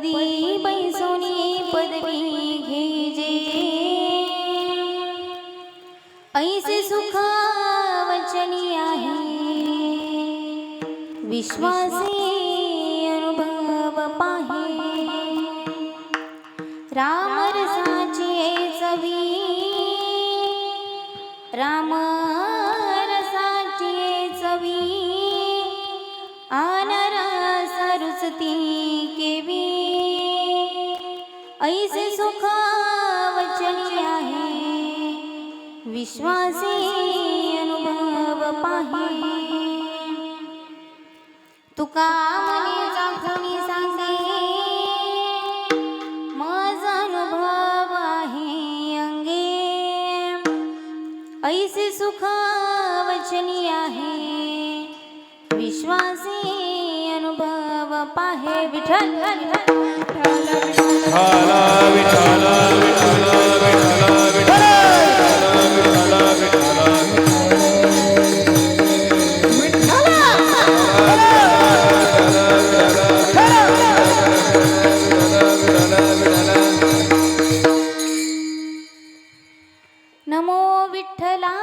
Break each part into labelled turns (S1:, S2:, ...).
S1: पदी पैसोनी पदवी घेजे, ऐसे सुख वचनी आहे, विश्वासी अनुभव पाहे, राम रसाची चवी, राम रसाची चवी, आनरस रुचती केवी, ऐसे सुख वचनी आहे, विश्वासी अनुभव पाहे, तुका मने चाखणी सांगे, माझा अनुभव आहे अंगे, ऐसे सुख वचनी आहे, विश्वासी अनुभव पाहे. विठ्ठल नमो विठ्ठला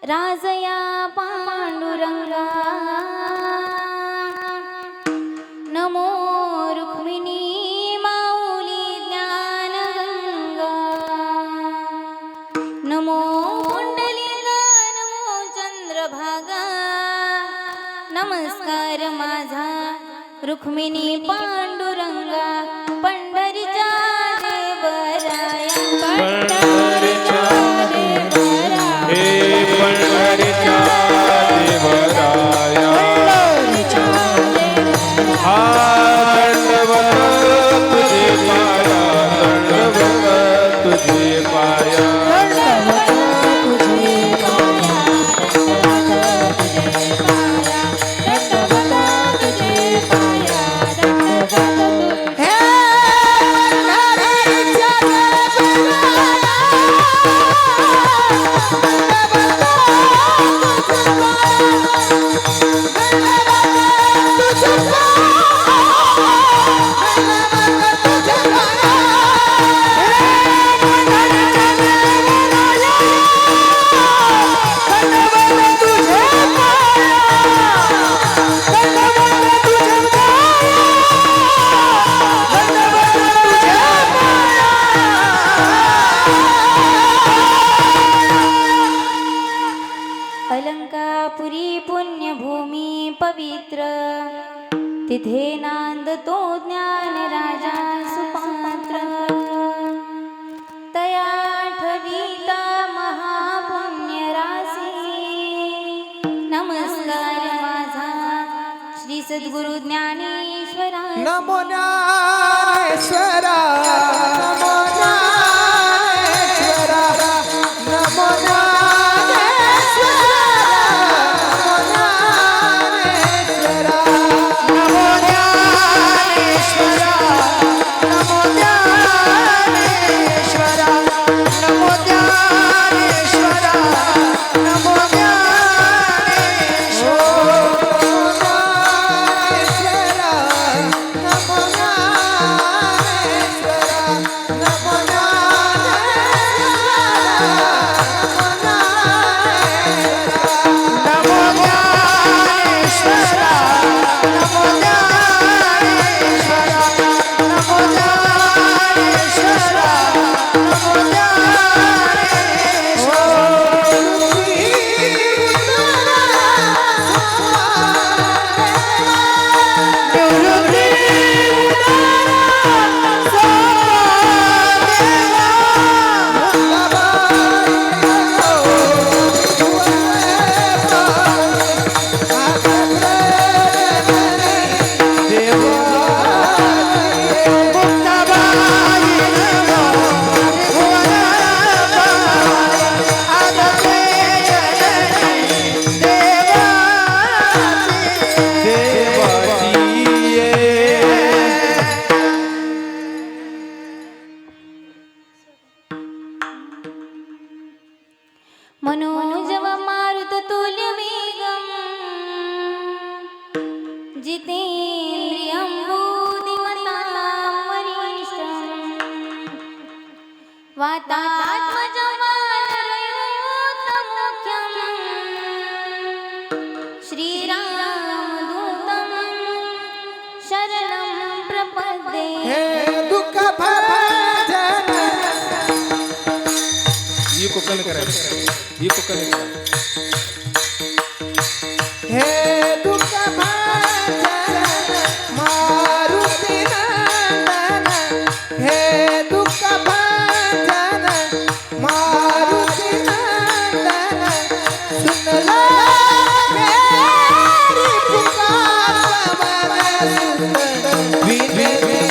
S1: राजया पांडुरंगा, नमो रुक्मिणी माऊली ज्ञानगंगा, नमो कुंडलिका, नमो चंद्रभागा, नमस्कार माझा रुक्मिणी पांडुरंगा, पंढरीच्या देवराया, पंढरीच्या देवराया,
S2: हे पंढरीच्या देवराया, हा दंडवत तुझे पाया, दंडवत तुझे पाया,
S1: अलंकापुरी पुण्यभूमी पवित्र, तिथे नांदतो ज्ञान राजा सुपात्र, तया ठविता महापुण्य रासी, नमस्कार माझा श्री सद्गुरु ज्ञानेश्वरा,
S3: नमो ज्ञानेश्वरा, नमो ज्ञानेश्वरा, नमो ज्ञानेश्वरा, नमो ज्ञानेश्वरा, नमो ज्ञानेश्वरा, नमो ज्ञानेश्वरा, नमो
S1: मनोजव मारुत तुल्य वेगम, जितेंद्रियं मातात्मजमानरयोतमुख्यम् श्रीरामदूतं शरणं प्रपद्ये
S3: हे दुःख भंजन
S2: ही कोकण करायचं ही कोकण करायचं
S3: हे दुःख भंजन मारुती नंदन हे दुःख भंजन मारुती नंदन सुनला मेरी पुकार मन विनती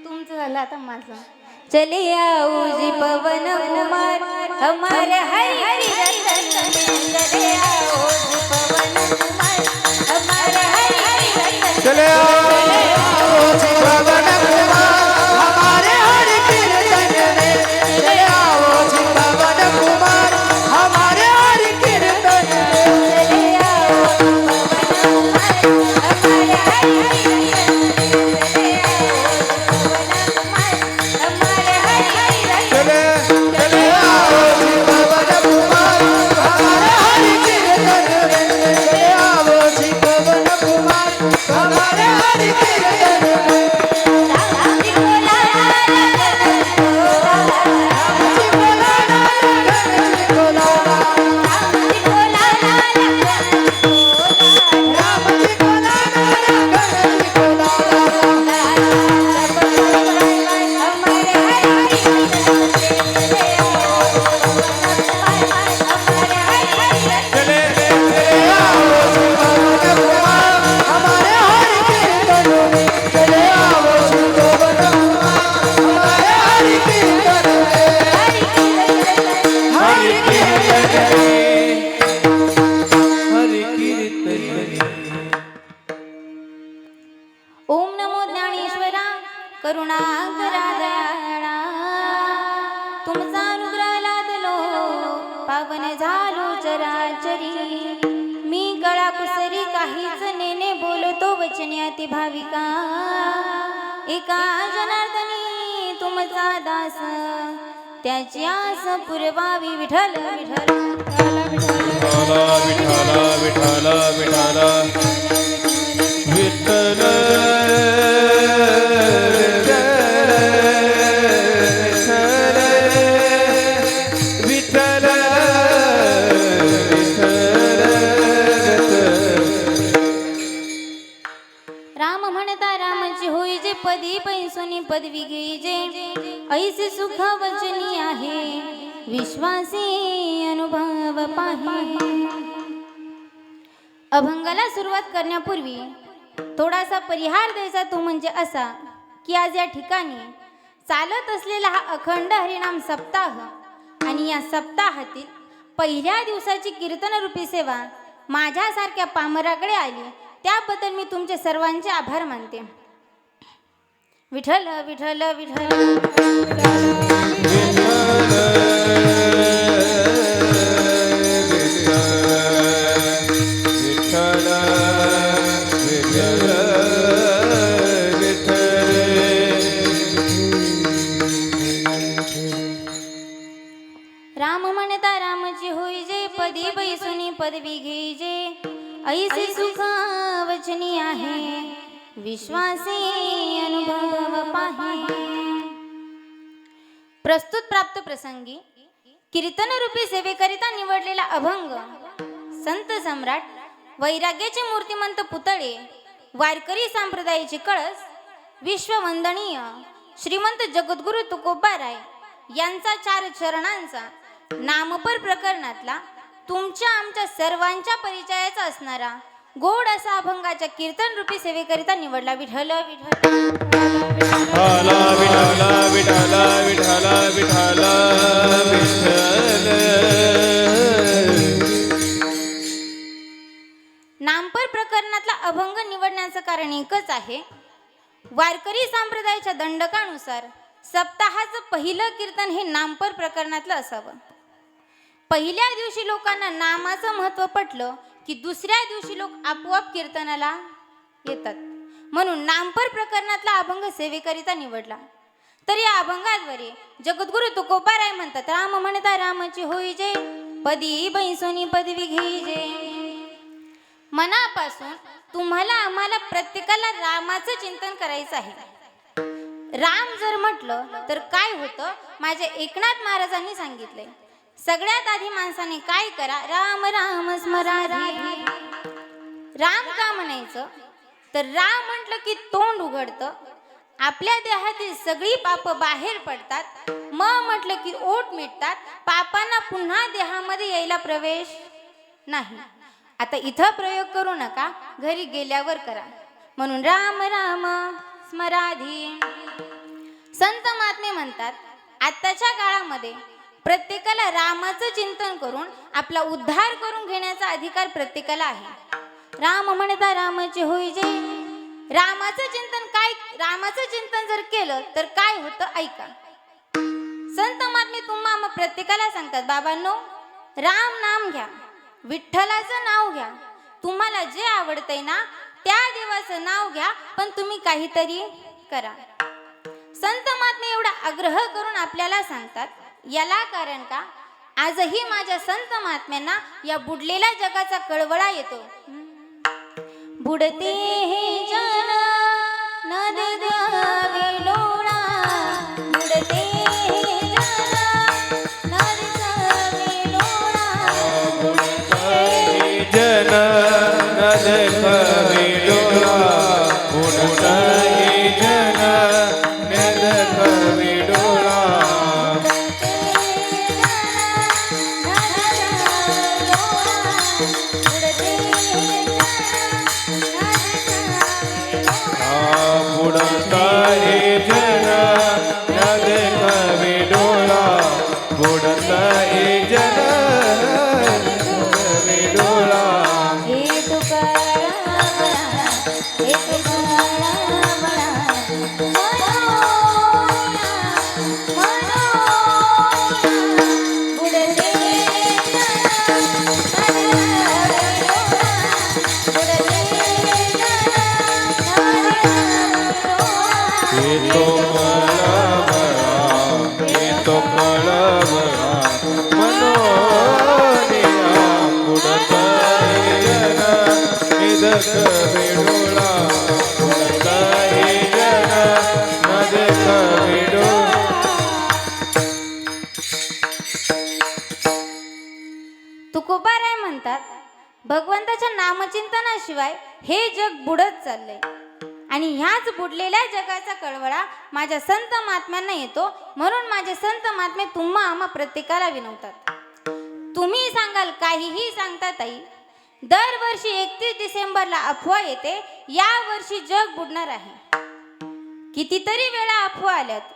S1: तुमचं झालं आता माझं चले आओ जी पवन कुमार हमारे हरि हरि रतन में चले आओ जी पवन कुमार हमारे हरि हरि रतन में।
S2: चले
S3: आओ जी पवन कुमार हमारे हरि कीर्तन में चले आओ जी पवन कुमार हमारे हरि कीर्तन में
S1: चले आओ पवन कुमार हमारे हरि हरि रतन में चले आओ पवन कुमार हमारे हरि हरि रतन में।
S2: चले
S3: आओ जी पवन कुमार हमारे हरि कीर्तन में चले आओ जी पवन कुमार हमारे हरि कीर्तन में
S1: राम जी बोला
S3: जी बोला राम जी बोला
S1: राम जी बोला
S3: राम जी बोला राम जी बोला
S2: चले
S3: हमारे हरि कीर्तन में चले आओ जी पवन कुमार हमारे हरि कीर्तन में हरि कीर्तन
S2: हरि कीर्तन
S1: ओम नमो ज्ञानेश्वरा करुणाकरा दयाळा तुमचा अनुग्रह लादलो पावन झालो चराचरी मी कळा कुसरी काहीच नेने बोलतो वचने अति भाविका एका जनार्दनी तुमचा दास त्याची आस पुरवावी विठ्ठल विठ्ठल
S2: विठाला विठाला विठाला विठ्ठल विठ्ठल
S1: राम म्हणता रामाची होई जे पदी पैसोनी पदवी घेई जे ऐसे सुख वचनी आहे विश्वासी अनुभव पाहे अभंगाला सुरुवात करण्यापूर्वी थोडासा परिहार द्यायचा तो म्हणजे असा की आज या ठिकाणी चालत असलेला हा अखंड हरिनाम सप्ताह आणि या सप्ताहातील पहिल्या दिवसाची कीर्तनरूपी सेवा माझ्यासारख्या पामराकडे आली त्याबद्दल मी तुमचे सर्वांचे आभार मानते विठ्ठल विठ्ठल विठ्ठल राम म्हणता रामची होई जे पदी बैसुनी पदवी घे जे ऐसे सुख वचनी आहे विश्वासी अनुभव पाहे प्रस्तुत प्राप्त प्रसंगी कीर्तनरूपी सेवेकरिता निवडलेला अभंग संत सम्राट वैराग्याचे मूर्तिमंत पुतळे वारकरी संप्रदायाचे कळस विश्ववंदनीय श्रीमंत जगद्गुरु तुकोबाराय यांचा 4 चरणांचा नामपर प्रकरणातला तुमच्या आमच्या सर्वांच्या परिचयाचा असणारा गोड असा अभंगाच्या कीर्तन रूपी सेवेकरिता निवडला. विठ्ठल विठ्ठल
S2: विठाला विठाला विठाला विठाला विठ्ठल.
S1: नामपर प्रकरणातला अभंग निवडण्याचं कारण एकच आहे. वारकरी संप्रदायाच्या दंडकानुसार सप्ताहाचं पहिलं कीर्तन हे नामपर प्रकरणातलं असावं. पहिल्या दिवशी लोकांना नामाचं महत्त्व पटलं की दुसऱ्या दिवशी लोक आपोआप कीर्तनाला येतात, म्हणून नामपर प्रकरणातला अभंग सेवेकरिता निवडला. तर या अभंगाद्वारे जगद्गुरु तुकोबाराय म्हणतात, राम म्हणता रामाची होई जय, पदी बैसोनी पदवी घेई जय. मनापासून तुम्हाला आम्हाला प्रत्येकाला रामाचं चिंतन करायचं आहे. राम जर म्हटलं तर काय होतं, माझ्या एकनाथ महाराजांनी सांगितलंय. सगळ्यात आधी माणसाने काय करा, राम राम स्मरारी. राम का म्हणायचं तर राम म्हटलं की तोंड उघडतं, आपल्या देहातील सगळी पाप बाहेर पडतात. म्हटलं की ओठ मिटतात, पापांना पुन्हा देहामध्ये यायला प्रवेश नाही. आता इथं प्रयोग करू नका, घरी गेल्यावर करा. म्हणून राम राम स्मराधी. संत महात्मे म्हणतात, आत्ताच्या काळामध्ये प्रत्येकाला रामाचं चिंतन करून आपला उद्धार करून घेण्याचा अधिकार प्रत्येकाला आहे. राम म्हणता रामाची होई जय. रामाचं चिंतन जर केलं तर काय होतं ऐका. संत महात्मे तुम्हा प्रत्येकाला सांगतात, बाबांनो राम नाम घ्या, विठ्ठलाचं नाव घ्या, तुम्हाला जे आवडतंय ना त्या देवाचं नाव घ्या, पण तुम्ही काहीतरी करा. संत महात्मे एवढा आग्रह करून आपल्याला सांगतात. याला कारण का, आजही माझ्या संत महात्म्यांना या बुडलेल्या जगाचा कळवळा येतो. बुडते हे जन नद द्यावे लोळा, बुडते हे जन नद द्यावे लोळा,
S2: जन नद कवी डोळा, बुडता हे जन नद कवी डोळा. बुडता हे जन नद कवी डोळा, बुडता हे जन कवी डोळा.
S1: हे तुकाराम हे तुकाराम
S2: येतो कळवळा, येतो कळवळा, मनोनिया बुडता हे जन नद कवी डोळा, बुडता हे जन नद कवी डोळा.
S1: तुकोबाराय म्हणतात, भगवंताच्या नामचिंतनाशिवाय हे जग बुडत चाललंय आणि ह्याच बुडलेल्या जगाचा कळवळा माझ्या संत महात्म्यांना येतो. म्हणून माझे संत महात्मे तुम्हा आम्हा प्रत्येकाला विनवतात. तुम्ही सांगाल काहीही सांगता ताई, दरवर्षी 31 डिसेंबरला अफवा येते, या वर्षी जग बुडणार आहे. कितीतरी वेळा अफवा आल्यात,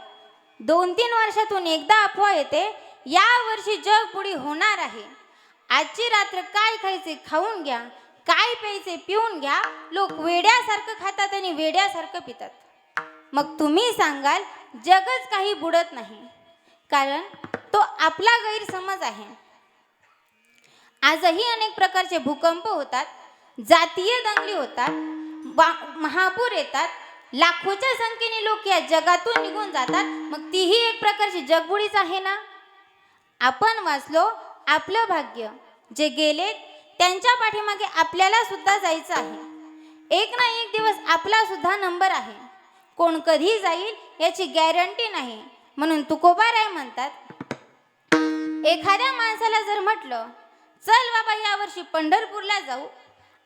S1: 2-3 वर्षातून एकदा अफवा येते, या वर्षी जग बुडी होणार आहे. आजची रात्र काय खायचे खाऊन घ्या, काय प्यायचे पिऊन घ्या. लोक वेड्यासारखं खातात आणि वेड्यासारखं पितात. मग तुम्ही सांगाल जगच काही बुडत नाही, कारण तो आपला गैरसमज आहे. आजही अनेक प्रकारचे भूकंप होतात, जातीय दंगली होतात, महापूर येतात, लाखोच्या संख्येने लोक या जगातून निघून जातात. मग तीही एक प्रकारची जगबुडीच आहे ना. आपण वाचलो, आपलं भाग्य, जे गेले त्यांच्या पाठीमागे आपल्याला सुद्धा जायचं आहे. एक ना एक दिवस आपला सुद्धा नंबर आहे. कोण कधी जाईल याची गॅरंटी नाही. म्हणून तुकोबाराय म्हणतात, एखाद्या माणसाला जर म्हटलं चल बाबा यावर्षी पंढरपूरला जाऊ,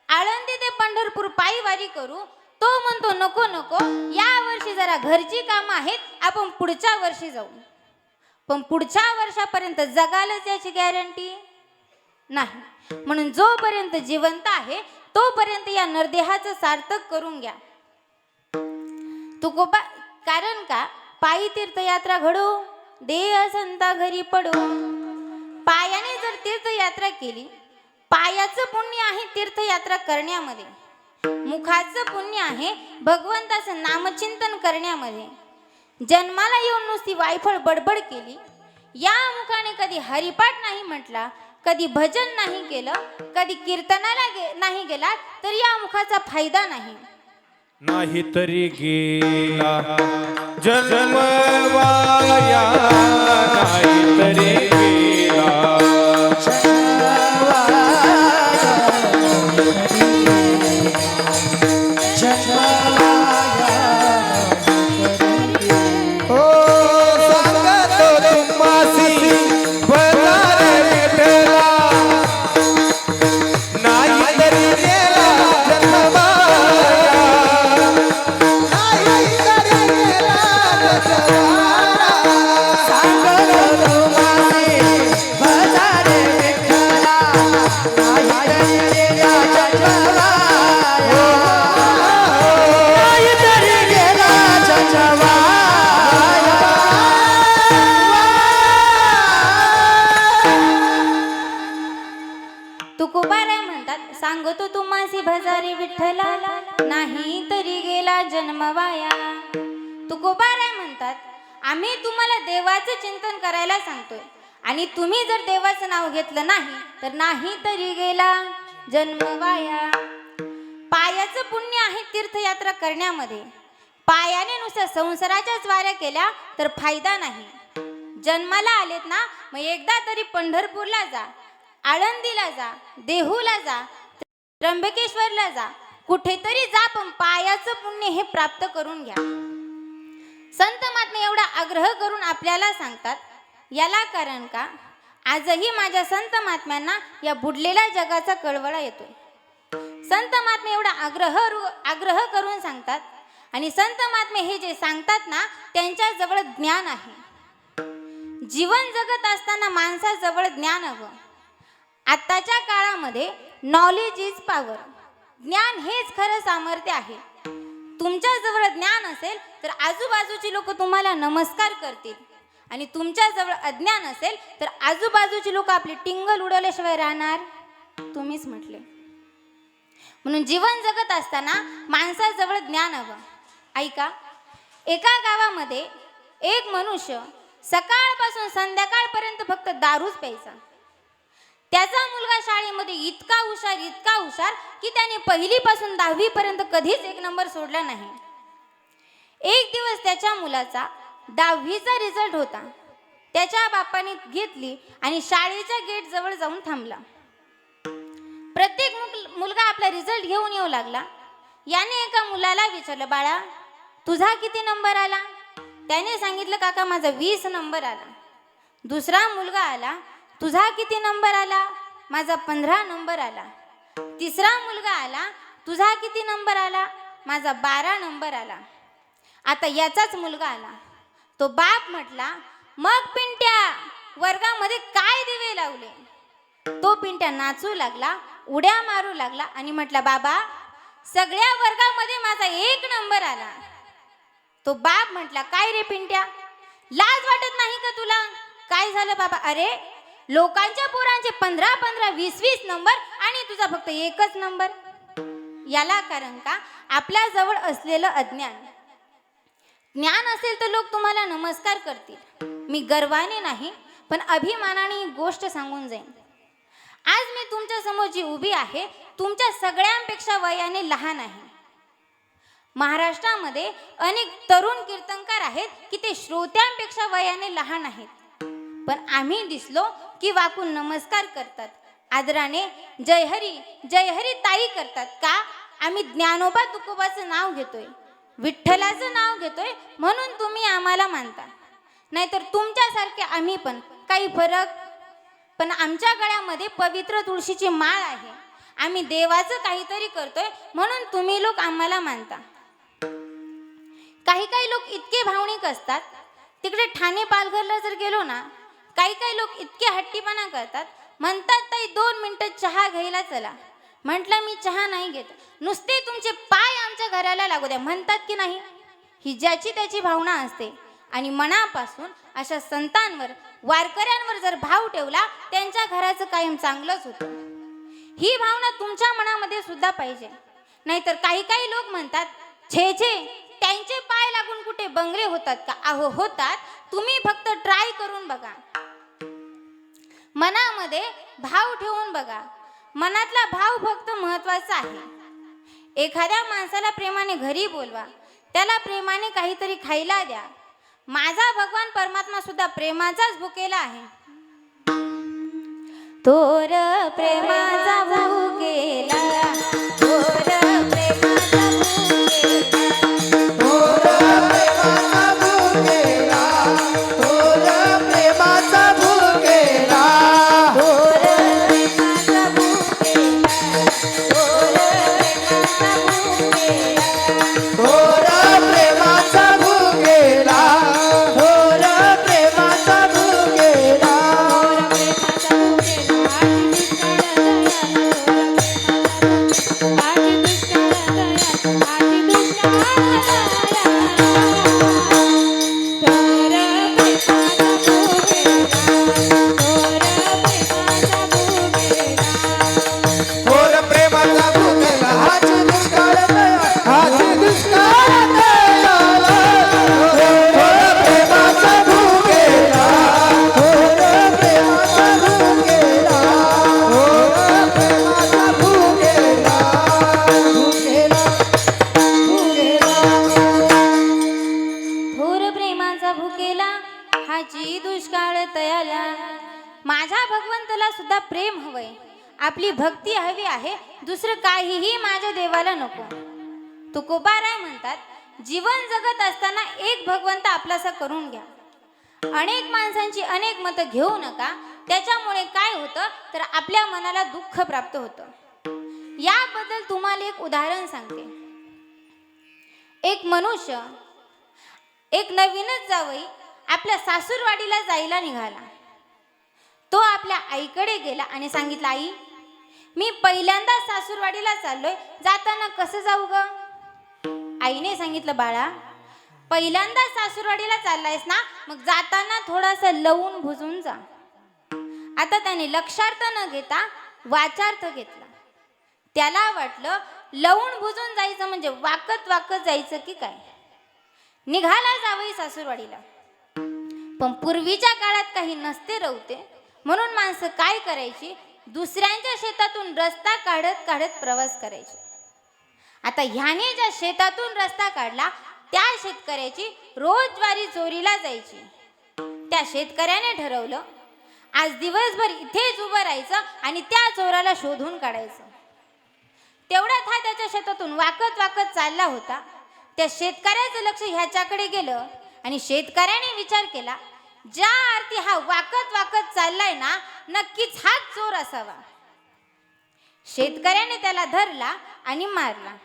S1: आळंदी ते पंढरपूर पायी वारी करू, तो म्हणतो नको नको, या वर्षी जरा घरची कामं आहेत, आपण पुढच्या वर्षी जाऊ. पण पुढच्या वर्षापर्यंत जगालच याची गॅरंटी नाही. म्हणून जोपर्यंत जिवंत आहे तोपर्यंत या नरदेहाचं सार्थक करून घ्या. तुकोबा कारण का पायी तीर्थयात्रा घडो देह संता घरी पडो. पायाने जर तीर्थयात्रा केली, पायाचं पुण्य आहे तीर्थयात्रा करण्यामध्ये, मुखाचं पुण्य आहे भगवंताचं नामचिंतन करण्यामध्ये. जन्माला येऊन नुसती वायफळ बडबड केली, या मुखाने कधी हरिपाठ नाही म्हटला, कधी भजन नाही केलं, कधी कीर्तनाला नाही गेला, तर या मुखाचा फायदा नाही.
S2: नाही तरी गेला जन्म वाया, नाही तरी गेला
S3: हो सांगतो तुम्हासी भजन विठ्ठला, नाही तरी गेला जन्म वाया, नाही तरी गेला जन्म वाया. सांगतो तुम्हासी भजन विठ्ठला, नाही तरी गेला जन्म वाया, नाही तरी गेला जन्म वाया.
S1: तुकोबाराय म्हणतात, सांगतो तुम्हासी भजारे विठ्ठला, नाही तरी गेला जन्म वाया. तुकोबाराय म्हणतात, आम्ही तुम्हाला देवाचं चिंतन करायला सांगतोय आणि तुम्ही जर देवाचं नाव घेतलं नाही तर नाही तरी गेला जन्म वाया. पायाचं पुण्य आहे तीर्थयात्रा करण्यामध्ये, पायाने नुसत्या संसाराच्याच वाऱ्या केल्या तर फायदा नाही. जन्माला आलेत ना, मग एकदा तरी पंढरपूरला जा, आळंदीला जा, देहूला जा, त्र्यंबकेश्वरला जा, कुठेतरी जा, पण पायाचं पुण्य हे प्राप्त करून घ्या. संत महात्मे एवढा आग्रह करून आपल्याला सांगतात. याला कारण का आजही माझ्या संत महात्म्यांना या बुडलेल्या जगाचा कळवळा येतोय. संत महात्मे एवढा आग्रह करून सांगतात आणि संत महात्मे हे जे सांगतात ना, त्यांच्या जवळ ज्ञान आहे. जीवन जगत असताना माणसाजवळ ज्ञान हवं. आत्ताच्या काळामध्ये नॉलेज इज पॉवर, ज्ञान हेच खरं सामर्थ्य आहे. तुमच्या जवळ ज्ञान असेल तर आजूबाजूची लोक तुम्हाला नमस्कार करतील आणि तुमच्या जवळ अज्ञान असेल तर आजूबाजूची लोक आपली टिंगल उडवल्याशिवाय राहणार. तुम्हीच म्हटले. म्हणून जीवन जगत असताना माणसाजवळ ज्ञान हवं. ऐका, एका गावामध्ये एक मनुष्य सकाळपासून संध्याकाळपर्यंत फक्त दारूच प्यायचा. त्याचा मुलगा शाळेमध्ये इतका हुशार की त्याने पहिलीपासून 10वी पर्यंत कधीच 1 नंबर सोडला नाही. एक दिवस त्याच्या मुलाचा 10वीचा रिझल्ट होता. त्याच्या बापाने घेतली आणि शाळेच्या गेट जवळ जाऊन थांबला. प्रत्येक मुलगा आपला रिझल्ट घेऊन येऊ लागला. याने एका मुलाला विचारलं, बाळा तुझा किती नंबर आला? त्याने सांगितलं, काका माझा 20 नंबर आला. दुसरा मुलगा आला, तुझा किती नंबर आला? माझा 15 नंबर आला. तिसरा मुलगा आला, तुझा किती नंबर आला? माझा 12 नंबर आला. आता याचाच मुलगा आला. तो बाप म्हटला, मग पिंट्या वर्गामध्ये काय दिवे लावले? तो पिंट्या नाचू लागला, उड्या मारू लागला आणि म्हटला, बाबा सगळ्या वर्गामध्ये माझा 1 नंबर आला. तो बाप म्हटला, काय रे पिंट्या, लाज वाटत नाही का तुला? काय झालं बाबा? अरे लोकांच्या पोरांचे 15-15, 20-20 नंबर आणि तुझा फक्त 1च नंबर. याला कारण का आपल्या जवळ असलेलं अज्ञान. ज्ञान असेल तर लोक तुम्हाला नमस्कार करतील. मी गर्वाने नाही पण अभिमानाने ही गोष्ट सांगून जाईन. आज मी तुमच्या समोर जी उभी आहे तुमच्या सगळ्यांपेक्षा वयाने लहान आहे. महाराष्ट्रामध्ये अनेक तरुण कीर्तनकार आहेत की ते श्रोत्यांपेक्षा वयाने लहान आहेत, पण आम्ही दिसलो की वाकून नमस्कार करतात, आदराने जय हरी ताई करतात. का? आम्ही ज्ञानोबा तुकोबाचं नाव घेतोय, विठ्ठलाचं नाव घेतोय म्हणून तुम्ही आम्हाला मानता. नाहीतर तुमच्यासारखे आम्ही पण काही फरक. पण आमच्या गळ्यामध्ये पवित्र तुळशीची माळ आहे. आम्ही देवाचं काहीतरी करतोय म्हणून तुम्ही लोक आम्हाला मानता. काही लोक इतके भावनिक असतात. तिकडे ठाणे पालघरला जर गेलो ना, काही लोक इतके हट्टीपणा करतात. म्हणतात ताई 2 मिनिटं चहा घ्यायला चला. म्हटलं मी चहा नाही घेत, नुसते तुमचे पाय आमच्या घराला लागू द्या म्हणतात की नाही. ही ज्याची त्याची भावना असते आणि मनापासून अशा संतांवर वारकऱ्यांवर जर भाव ठेवला त्यांच्या घराचं कायम चांगलंच होतं. ही भावना तुमच्या मनामध्ये सुद्धा पाहिजे. नाहीतर काही काही लोक म्हणतात छे छे त्यांचे पाय लागून कुठे बंगले होतात का. अहो होतात, तुम्ही फक्त ट्राय करून बघा, मनामध्ये भाव ठेवून बघा. मनातला भाव फक्त महत्वाचा आहे. एखाद्या माणसाला प्रेमाने घरी बोलवा, त्याला प्रेमाने काहीतरी खायला द्या. माझा भगवान परमात्मा सुद्धा प्रेमाचाच भुकेला आहे. थोर प्रेमाचा भुकेला, थोर प्रेमाचा भुकेला,
S3: थोर प्रेमाचा भुकेला, थोर प्रेमाचा भुकेला,
S1: थोर प्रेमाचा भुकेला, थोर प्रेमाचा भुकेला.
S3: थोर प्रेमाचा भुकेला, थोर प्रेमाचा भुकेला. थोर प्रेमाचा भुकेला, हाची दुष्काळ दया, हाची दुष्काळ दयाला. थोर प्रेमाचा भुकेला, थोर प्रेमाचा भुकेला, थोर प्रेमाचा भुकेला, भुकेला, भुकेला.
S1: थोर प्रेमाचा भुकेला, हाची दुष्काळ तयाला. माझ्या भगवंताला सुद्धा प्रेम हवंय, आपली भक्ती हवी आहे. दुसरं काहीही माझ्या देवाला नको. तुकोबाराय म्हणतात, जीवन जगत असताना एक भगवंत आपलासा करून घ्या. अनेक माणसांची अनेक मतं घेऊ नका. त्याच्यामुळे काय होतं तर आपल्या मनाला दुःख प्राप्त होतं. याबद्दल तुम्हाला एक उदाहरण सांगते. एक मनुष्य, एक नवीनच जावई आपल्या सासूरवाडीला जायला निघाला. तो आपल्या आईकडे गेला आणि सांगितलं, आई मी पहिल्यांदा सासूरवाडीला चाललोय, जाताना कसं जाऊ ग. आईने सांगितलं, बाळा पहिल्यांदा सासूरवाडीला चाललायस ना, मग जाताना थोडासा लवून भुजून जा. आता त्याने लक्षार्थ न घेता वाचार्थ घेतला. त्याला वाटलं लवून भुजून जायचं म्हणजे वाकत वाकत जायचं की काय. निघाला जावई सासूरवाडीला. पण पूर्वीच्या काळात काही नसते रवते, म्हणून माणसं काय करायची, दुसऱ्यांच्या शेतातून रस्ता काढत काढत प्रवास करायची. आता ह्याने ज्या शेतातून रस्ता काढला त्या शेतकऱ्याची रोज ज्वारी चोरीला जायची. त्या शेतकऱ्याने ठरवलं आज दिवसभर इथेच उभं राहायचं आणि त्या चोराला शोधून काढायचं. तेवढ्यात हा त्याच्या शेतातून वाकत वाकत चालला होता. त्या शेतकऱ्याचं लक्ष ह्याच्याकडे गेलं आणि शेतकऱ्याने विचार केला, ज्या अर्थी हा वाकत वाकत चाललाय ना, नक्कीच हाच चोर असावा. शेतकऱ्याने त्याला धरला आणि मारला.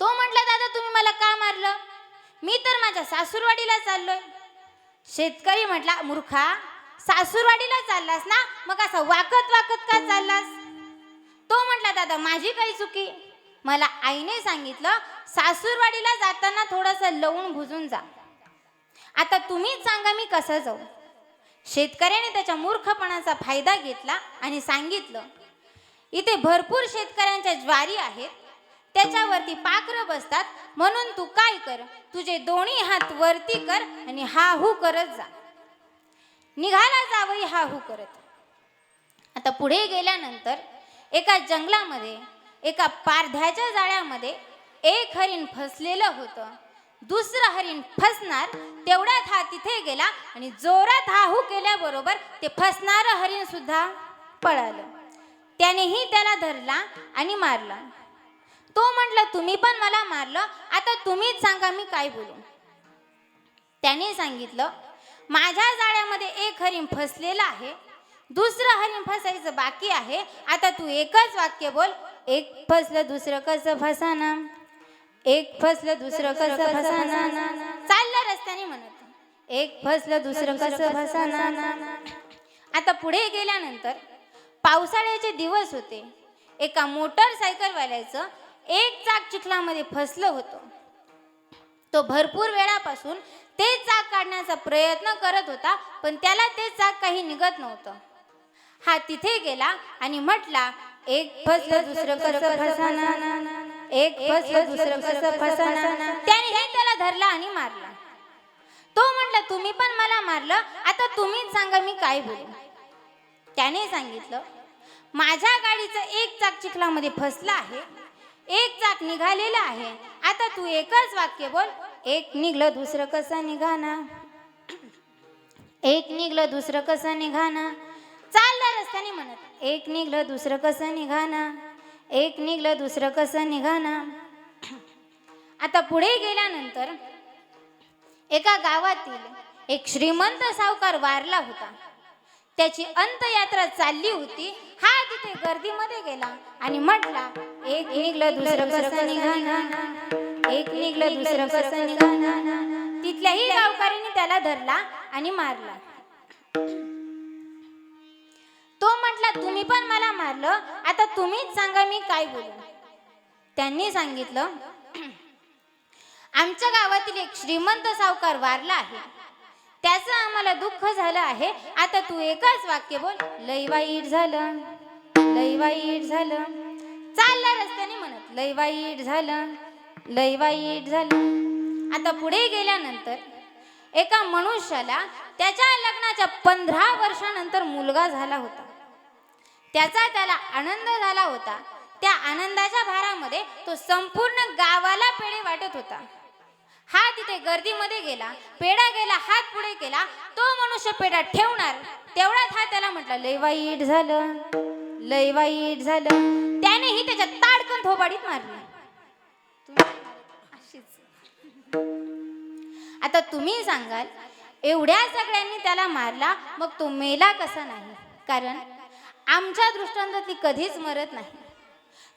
S1: तो म्हटला, दादा तुम्ही मला का मारलं, मी तर माझ्या सासूरवाडीला चाललोय. शेतकरी म्हटला, मूर्खा सासूरवाडीला चाललास ना, मग असा वाकत वाकत का चाललास. तो म्हटला, दादा माझी काही चुकी, मला आईने सांगितलं सासूरवाडीला जाताना थोडंसं लवून भुजून जा. आता तुम्हीच सांगा मी कसं जाऊ. शेतकऱ्याने त्याच्या मूर्खपणाचा फायदा घेतला आणि सांगितलं, इथे भरपूर शेतकऱ्यांच्या ज्वारी आहेत, त्याच्यावरती पाखरं बसतात, म्हणून तू काय कर, तुझे दोन्ही हात वरती कर आणि हा हू करत जा. निघाला जावई हा हू करत. आता पुढे गेल्यानंतर एका जंगलामध्ये एका पारध्याच्या जाळ्यामध्ये एक हरिण फसलेलं होतं. दुसरं हरिण फसणार तेवढ्यात हा तिथे गेला आणि जोरात हा हू केल्याबरोबर ते फसणारं हरिण सुद्धा पळालं. त्यानेही त्याला धरला आणि मारला. तो म्हटला, तुम्ही पण मला मारलं, आता तुम्हीच सांगा मी काय बोलू. त्याने सांगितलं, माझ्या जाळ्यामध्ये एक हरिण फसलेला आहे, दुसरं हरिण फसायचं बाकी आहे. आता तू एकच वाक्य बोल, एक फसलं दुसरं कसं फसाना, एक फसलं दुसरं कसं फसाना. चाललं रस्त्याने म्हणत, एक फसलं दुसरं कसं फसाना. आता पुढे गेल्यानंतर पावसाळ्याचे दिवस होते. एका मोटरसायकलवाल्याचं एक चाक चिखलामध्ये फसलं होतं. तो भरपूर वेळापासून ते चाक काढण्याचा प्रयत्न करत होता, पण त्याला ते चाक काही निघत नव्हतं. हा तिथे गेला आणि म्हटला, एक फसलं दुसरं कसं फसाना, एक फसलं दुसरं कसं फसाना. त्याने हे त्याला धरला आणि मारला. तो म्हटला, तुम्ही पण मला मारलं, आता तुम्हीच सांगा मी काय बोलू. त्याने सांगितलं, माझ्या गाडीचं एक चाक चिखलामध्ये फसलं आहे, एक चाक निघालेलं आहे, आता तू एकच वाक्य बोल, एक निघलं दुसरं कसं निघाना, एक निघलं दुसरं कसं निघाना. चालला रस्त्याने म्हणत, एक निघलं दुसरं कसं निघाना, एक निघलं दुसरं कसं निघाना. आता पुढे गेल्यानंतर एका गावातील एक श्रीमंत सावकार वारला होता. त्याची अंत्ययात्रा चालली होती. हा तिथे गर्दीमध्ये गेला आणि म्हटला, एक निघलं दुसरं कसं निघाना, एक निघलं दुसरं कसं निघाना. तिथल्याही गावकऱ्यांनी त्याला धरला आणि मारला. तो म्हटला, तुम्ही पण मला मारलं, आता तुम्हीच सांगा मी काय बोलू. त्यांनी सांगितलं, आमच्या गावातील एक श्रीमंत सावकार वारला आहे, त्याचं आम्हाला दुःख झालं आहे, आता तू एकच वाक्य बोल, लय वाईट झालं, लय वाईट झालं. चालला रस्त्याने म्हणत, लय वाईट झालं, लय वाईट झालं. आता पुढे गेल्यानंतर एका मनुष्याला त्याच्या लग्नाच्या 15 वर्षानंतर मुलगा झाला होता. त्याला आनंद झाला होता. त्या आनंदाच्या भारामध्ये तो संपूर्ण गावाला पेढे वाटत होता. हा तिथे गर्दीमध्ये गेला, पेढा गेला, हात पुढे केला, तो मनुष्य पेढा ठेवणार तेवढ्यात हा त्याला म्हटला, लय वाईट झालं, लय वाईट झालं. त्यानेही त्याच्या ताडकन थोबाडीत मारली. आता तुम्ही सांगाल, एवढ्या सगळ्यांनी त्याला मारला, मग तो मेला कसा नाही? कारण आमच्या दृष्टांतात ती कधीच मरत नाही.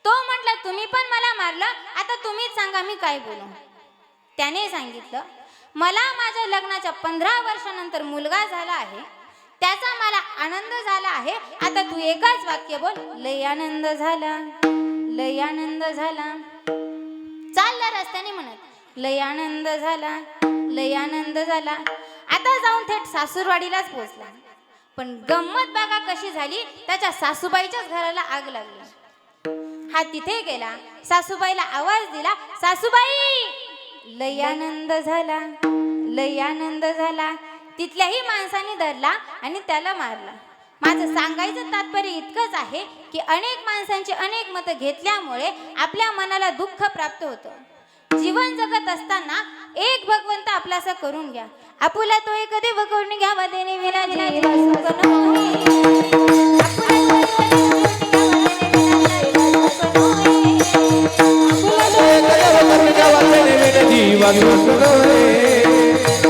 S1: तो म्हटला, तुम्ही पण मला मारलं, आता तुम्हीच सांगा मी काय बोलू. त्याने सांगितलं, मला माझ्या लग्नाच्या 15 वर्षानंतर मुलगा झाला आहे, त्याचा मला आनंद झाला आहे, आता तू एकच वाक्य बोल, लय आनंद झाला, लय आनंद झाला. चालला रस्त्याने म्हणत, लय आनंद झाला, लय आनंद झाला. आता जाऊन थेट सासूरवाडीलाच पोहोचला. पण गंमत बघा कशी झाली, त्याच्या सासूबाईच्याच घराला आग लागली. हा तिथे गेला, सासूबाईला आवाज दिला, सासूबाई, लय आनंद झाला, लय आनंद झाला. तिथल्याही माणसाने धरला आणि त्याला मारला. माझं सांगायचं तात्पर्य इतकंच आहे की अनेक माणसांची अनेक मतं घेतल्यामुळे आपल्या मनाला दुःख प्राप्त होतं. जीवन जगत असताना एक भगवंत आपलासा करून घ्या, आपुला तो एक देव करून घ्यावा, देणे विना जीवा सुख नोई.
S2: आपुला तो एक देव करून घ्यावा, देणे विना जीवा सुख नोई.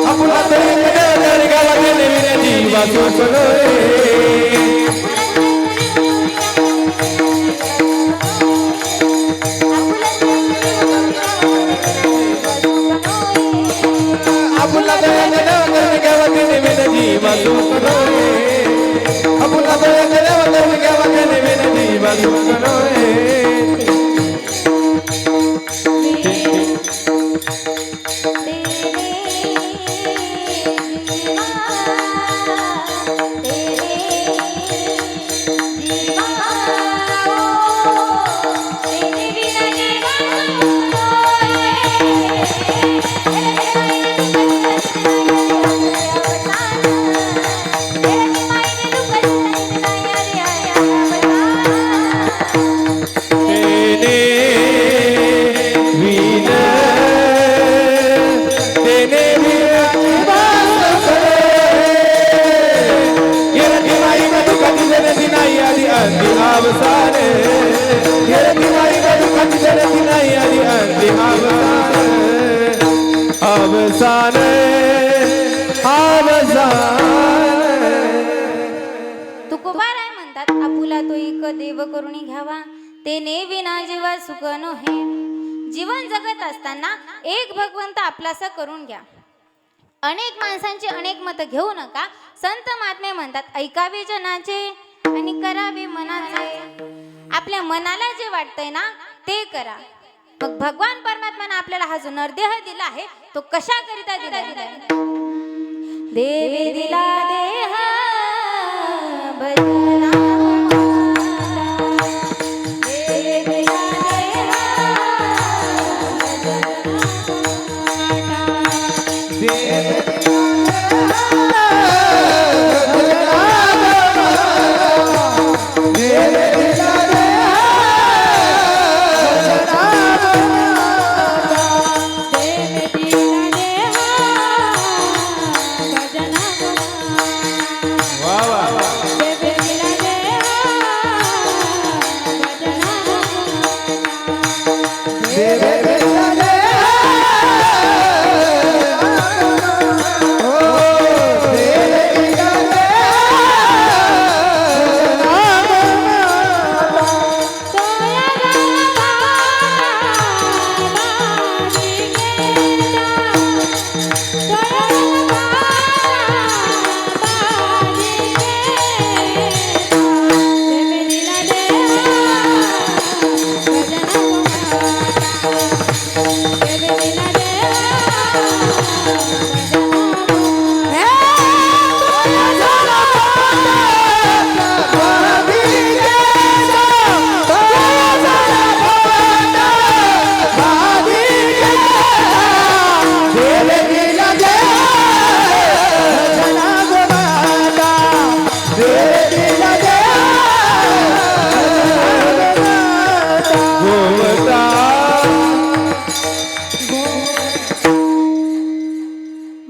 S2: आपुला तो एक देव करून घ्यावा, देणे विना जीवा सुख नोई. आपुला तो एक देव करून घ्यावा, देणे विना जीवा सुख नोई.
S1: तुकोबाराय म्हणतात, आपुला तो एक देव करून घ्यावा, तेने विना जीवा सुख नोहे. जीवन जगत असताना एक भगवंत आपलासा करून घ्या. अनेक माणसांची अनेक मतं घेऊ नका. संत महात्मे म्हणतात, ऐकावे जनाचे आणि करावे मनाचे. आपल्या मनाला जे वाटतंय ना ते करा. मग भगवान परमात्म्याने आपल्याला हा जो नरदेह दिला आहे तो कशा करिता दिला? देवी दिला देह भजना, देवी दिला देह
S2: वा वा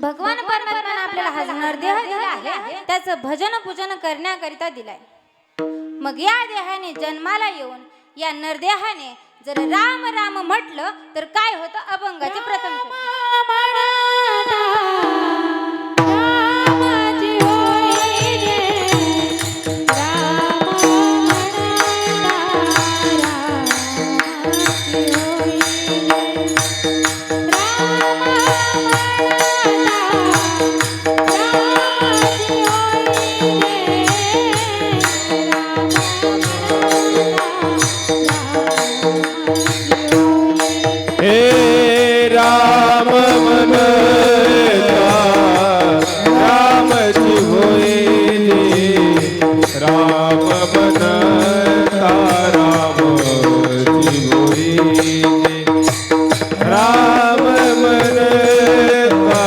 S1: भगवान परमात्म्याने आपल्याला हा जो नरदेह दिला आहे त्याचं भजन पूजन करण्याकरिता दिलाय. मग या देहाने जन्माला येऊन या नरदेहाने जर राम राम म्हटलं तर काय होतं? अभंगाचे प्रथम शब्द.
S2: हे राम म्हणता रामची होईल, राम म्हणता रामची होईल, राम म्हणता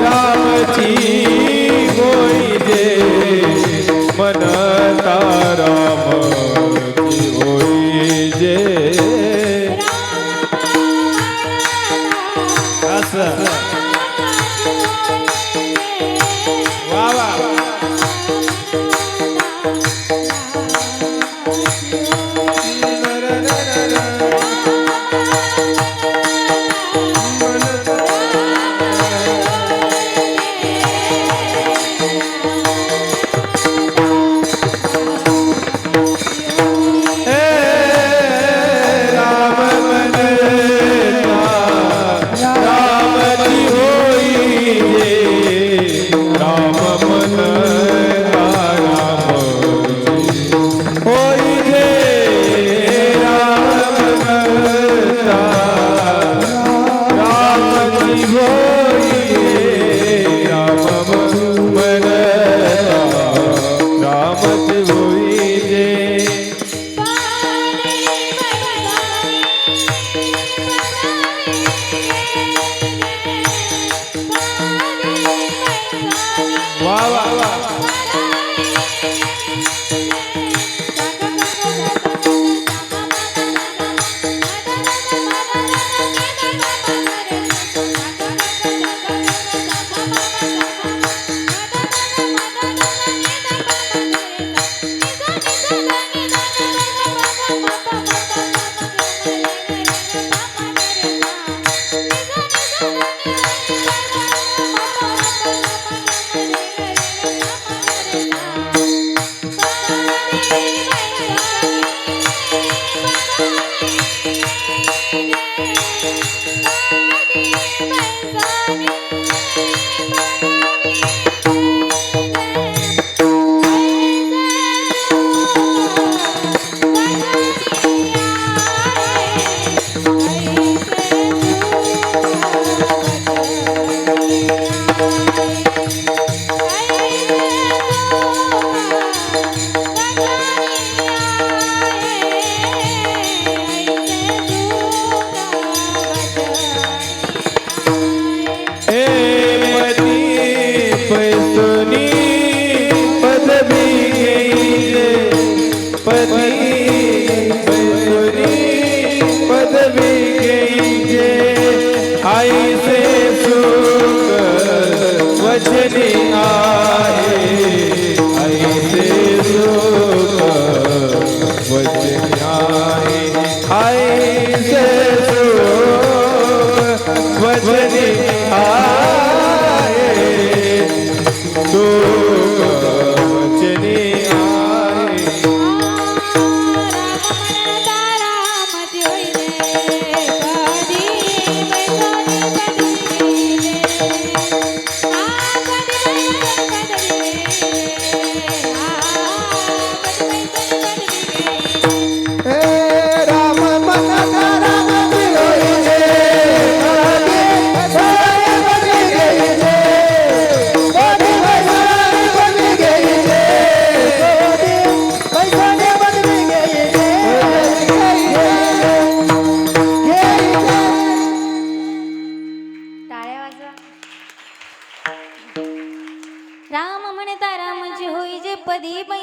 S2: रामची होईल, म्हणता रामची होईल. असं वा वा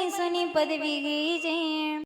S1: मैसुनी पदवी घेईजे